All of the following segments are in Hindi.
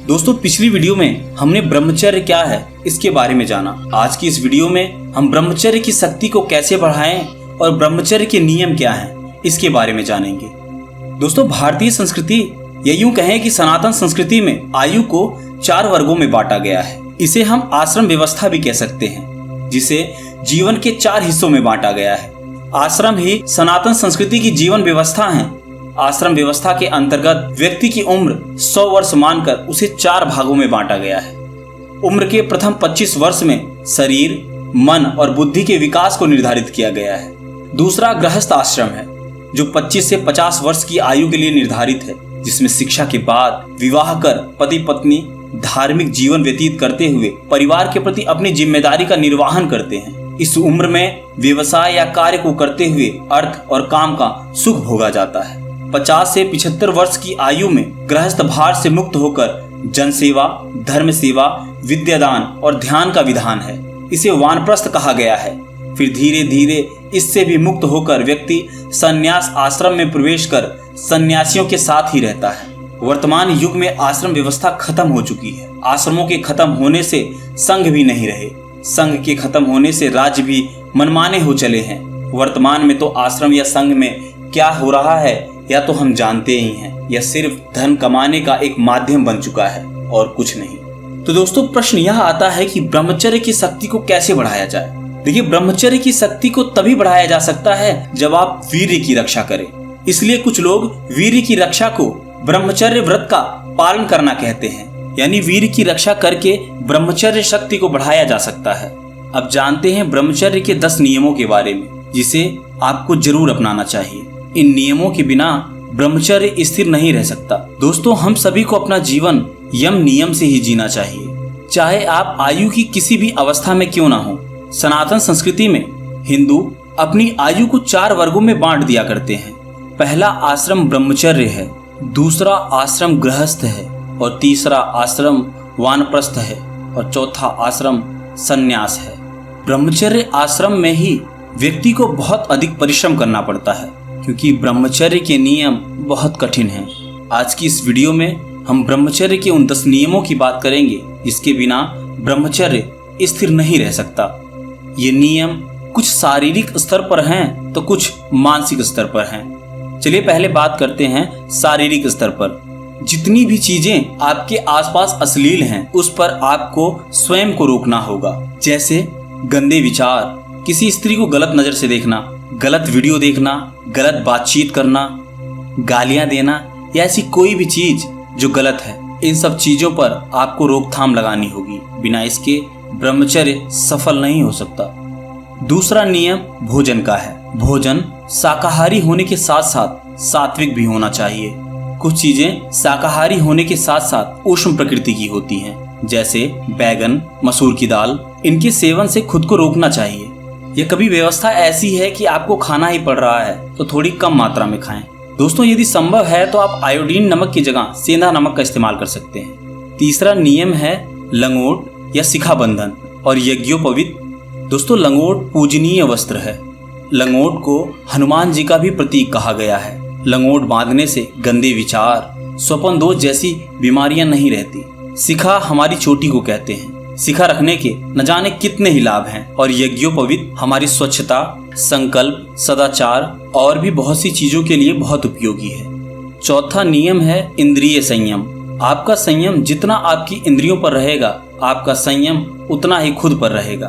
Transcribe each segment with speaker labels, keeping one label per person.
Speaker 1: दोस्तों पिछली वीडियो में हमने ब्रह्मचर्य क्या है इसके बारे में जाना। आज की इस वीडियो में हम ब्रह्मचर्य की शक्ति को कैसे बढ़ाएं और ब्रह्मचर्य के नियम क्या हैं इसके बारे में जानेंगे। दोस्तों भारतीय संस्कृति या यूं कहें कि सनातन संस्कृति में आयु को 4 वर्गों में बांटा गया है। इसे हम आश्रम व्यवस्था भी कह सकते हैं, जिसे जीवन के 4 हिस्सों में बांटा गया है। आश्रम ही सनातन संस्कृति की जीवन व्यवस्था है। आश्रम व्यवस्था के अंतर्गत व्यक्ति की उम्र 100 वर्ष मानकर उसे 4 भागों में बांटा गया है। उम्र के प्रथम 25 वर्ष में शरीर, मन और बुद्धि के विकास को निर्धारित किया गया है। दूसरा गृहस्थ आश्रम है, जो 25 से 50 वर्ष की आयु के लिए निर्धारित है, जिसमें शिक्षा के बाद विवाह कर पति पत्नी धार्मिक जीवन व्यतीत करते हुए परिवार के प्रति अपनी जिम्मेदारी का निर्वहन करते हैं। इस उम्र में व्यवसाय या कार्य को करते हुए अर्थ और काम का सुख भोगा जाता है। 50 से 75 वर्ष की आयु में गृहस्थ भार से मुक्त होकर जन सेवा, धर्म सेवा, विद्यादान और ध्यान का विधान है। इसे वानप्रस्थ कहा गया है। फिर धीरे धीरे इससे भी मुक्त होकर व्यक्ति संन्यास आश्रम में प्रवेश कर सन्यासियों के साथ ही रहता है। वर्तमान युग में आश्रम व्यवस्था खत्म हो चुकी है। आश्रमों के खत्म होने से संघ भी नहीं रहे। संघ के खत्म होने से राज्य भी मनमाने हो चले हैं। वर्तमान में तो आश्रम या संघ में क्या हो रहा है या तो हम जानते ही हैं, या सिर्फ धन कमाने का एक माध्यम बन चुका है और कुछ नहीं। तो दोस्तों प्रश्न यह आता है कि ब्रह्मचर्य की शक्ति को कैसे बढ़ाया जाए। देखिए, ब्रह्मचर्य की शक्ति को तभी बढ़ाया जा सकता है जब आप वीर्य की रक्षा करें। इसलिए कुछ लोग वीर्य की रक्षा को ब्रह्मचर्य व्रत का पालन करना कहते हैं, यानी वीर्य की रक्षा करके ब्रह्मचर्य शक्ति को बढ़ाया जा सकता है। अब जानते हैं ब्रह्मचर्य के 10 नियमों के बारे में, जिसे आपको जरूर अपनाना चाहिए। इन नियमों के बिना ब्रह्मचर्य स्थिर नहीं रह सकता। दोस्तों हम सभी को अपना जीवन यम नियम से ही जीना चाहिए, चाहे आप आयु की किसी भी अवस्था में क्यों ना हो। सनातन संस्कृति में हिंदू अपनी आयु को 4 वर्गों में बांट दिया करते हैं। पहला आश्रम ब्रह्मचर्य है, दूसरा आश्रम गृहस्थ है, और तीसरा आश्रम वानप्रस्थ है, और चौथा आश्रम संन्यास है। ब्रह्मचर्य आश्रम में ही व्यक्ति को बहुत अधिक परिश्रम करना पड़ता है, क्योंकि ब्रह्मचर्य के नियम बहुत कठिन हैं। आज की इस वीडियो में हम ब्रह्मचर्य के उन 10 नियमों की बात करेंगे जिसके बिना ब्रह्मचर्य स्थिर नहीं रह सकता। ये नियम कुछ शारीरिक स्तर पर हैं तो कुछ मानसिक स्तर पर हैं। चलिए पहले बात करते हैं शारीरिक स्तर पर। जितनी भी चीजें आपके आसपास अश्लील हैं उस पर आपको स्वयं को रोकना होगा। जैसे गंदे विचार, किसी स्त्री को गलत नजर से देखना, गलत वीडियो देखना, गलत बातचीत करना, गालियां देना या ऐसी कोई भी चीज जो गलत है, इन सब चीजों पर आपको रोकथाम लगानी होगी। बिना इसके ब्रह्मचर्य सफल नहीं हो सकता। दूसरा नियम भोजन का है। भोजन शाकाहारी होने के साथ साथ सात्विक भी होना चाहिए। कुछ चीजें शाकाहारी होने के साथ साथ ऊष्म प्रकृति की होती हैं, जैसे बैगन, मसूर की दाल। इनके सेवन से खुद को रोकना चाहिए। या कभी व्यवस्था ऐसी है कि आपको खाना ही पड़ रहा है तो थोड़ी कम मात्रा में खाएं। दोस्तों यदि संभव है तो आप आयोडीन नमक की जगह सेंधा नमक का इस्तेमाल कर सकते हैं। तीसरा नियम है लंगोट या शिखा बंधन और यज्ञोपवीत। दोस्तों लंगोट पूजनीय वस्त्र है। लंगोट को हनुमान जी का भी प्रतीक कहा गया है। लंगोट बांधने से गंदे विचार, स्वप्न दोष जैसी बीमारियां नहीं रहती। शिखा हमारी चोटी को कहते हैं। शिखा रखने के न जाने कितने ही लाभ हैं। और यज्ञोपवीत हमारी स्वच्छता, संकल्प, सदाचार और भी बहुत सी चीजों के लिए बहुत उपयोगी है। चौथा नियम है इंद्रिय संयम। आपका संयम जितना आपकी इंद्रियों पर रहेगा, आपका संयम उतना ही खुद पर रहेगा।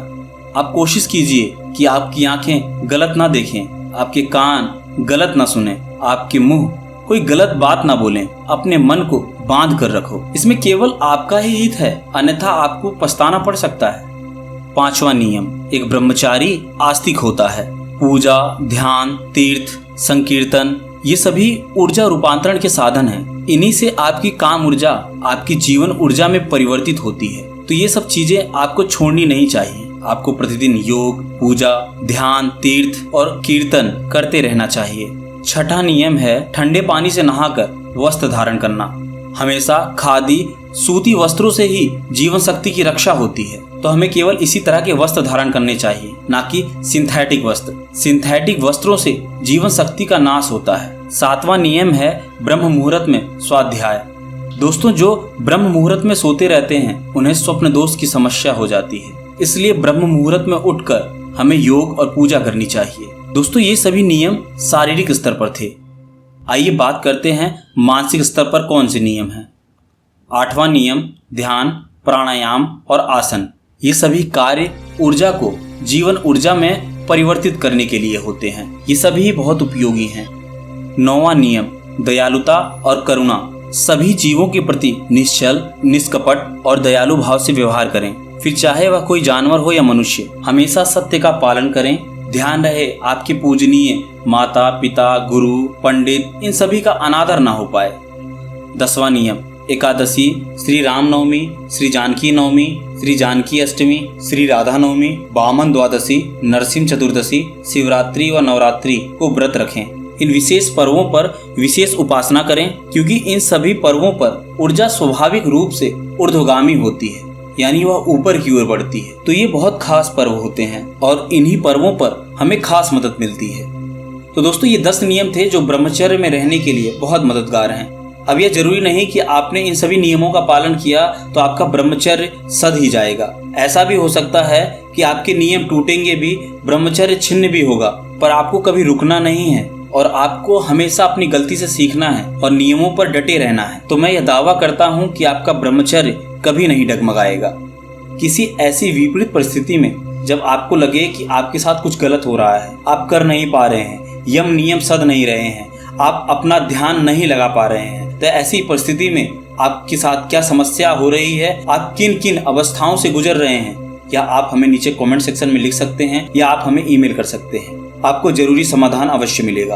Speaker 1: आप कोशिश कीजिए कि आपकी आंखें गलत ना देखें, आपके कान गलत ना सुने, आपके मुंह कोई गलत बात ना बोलें। अपने मन को बांध कर रखो। इसमें केवल आपका ही हित है, अन्यथा आपको पछताना पड़ सकता है। 5वां नियम, एक ब्रह्मचारी आस्तिक होता है। पूजा, ध्यान, तीर्थ, संकीर्तन ये सभी ऊर्जा रूपांतरण के साधन हैं। इन्हीं से आपकी काम ऊर्जा आपकी जीवन ऊर्जा में परिवर्तित होती है। तो ये सब चीजें आपको छोड़नी नहीं चाहिए। आपको प्रतिदिन योग, पूजा, ध्यान, तीर्थ और कीर्तन करते रहना चाहिए। 6वां नियम है ठंडे पानी से नहाकर वस्त्र धारण करना। हमेशा खादी, सूती वस्त्रों से ही जीवन शक्ति की रक्षा होती है, तो हमें केवल इसी तरह के वस्त्र धारण करने चाहिए, ना कि सिंथेटिक वस्त्र। सिंथेटिक वस्त्रों से जीवन शक्ति का नाश होता है। 7वां नियम है ब्रह्म मुहूर्त में स्वाध्याय। दोस्तों, जो ब्रह्म मुहूर्त में सोते रहते हैं उन्हें स्वप्न दोष की समस्या हो जाती है, इसलिए ब्रह्म मुहूर्त में उठकर हमें योग और पूजा करनी चाहिए। दोस्तों, ये सभी नियम शारीरिक स्तर पर थे। आइए बात करते हैं मानसिक स्तर पर कौन से नियम हैं। 8वां नियम ध्यान, प्राणायाम और आसन। ये सभी कार्य ऊर्जा को जीवन ऊर्जा में परिवर्तित करने के लिए होते हैं। ये सभी बहुत उपयोगी हैं। 9वां नियम दयालुता और करुणा। सभी जीवों के प्रति निश्चल, निष्कपट और दयालु भाव से व्यवहार करें, फिर चाहे वह कोई जानवर हो या मनुष्य। हमेशा सत्य का पालन करें। ध्यान रहे आपके पूजनीय माता, पिता, गुरु, पंडित इन सभी का अनादर ना हो पाए। 10वां नियम एकादशी, श्री राम नवमी, श्री जानकी नवमी, श्री जानकी अष्टमी, श्री राधा नवमी, वामन द्वादशी, नरसिंह चतुर्दशी, शिवरात्रि व नवरात्रि को व्रत रखें। इन विशेष पर्वों पर विशेष उपासना करें, क्योंकि इन सभी पर्वों पर ऊर्जा स्वाभाविक रूप से ऊर्ध्वगामी होती है, यानी वह ऊपर की ओर बढ़ती है। तो ये बहुत खास पर्व होते हैं और इन्हीं पर्वों पर हमें खास मदद मिलती है। तो दोस्तों, ये 10 नियम थे जो ब्रह्मचर्य में रहने के लिए बहुत मददगार हैं। अब यह जरूरी नहीं कि आपने इन सभी नियमों का पालन किया तो आपका ब्रह्मचर्य सध ही जाएगा। ऐसा भी हो सकता है कि आपके नियम टूटेंगे भी, ब्रह्मचर्य छिन्न भी होगा, पर आपको कभी रुकना नहीं है और आपको हमेशा अपनी गलती से सीखना है और नियमों पर डटे रहना है। तो मैं यह दावा करता हूँ कि आपका ब्रह्मचर्य कभी नहीं डगमगाएगा। किसी ऐसी विपरीत परिस्थिति में जब आपको लगे कि आपके साथ कुछ गलत हो रहा है, आप कर नहीं पा रहे हैं, यम नियम सध नहीं रहे हैं, आप अपना ध्यान नहीं लगा पा रहे हैं, तो ऐसी परिस्थिति में आपके साथ क्या समस्या हो रही है, आप किन किन अवस्थाओं से गुजर रहे हैं, या आप हमें नीचे कमेंट सेक्शन में लिख सकते हैं या आप हमें ईमेल कर सकते हैं। आपको जरूरी समाधान अवश्य मिलेगा।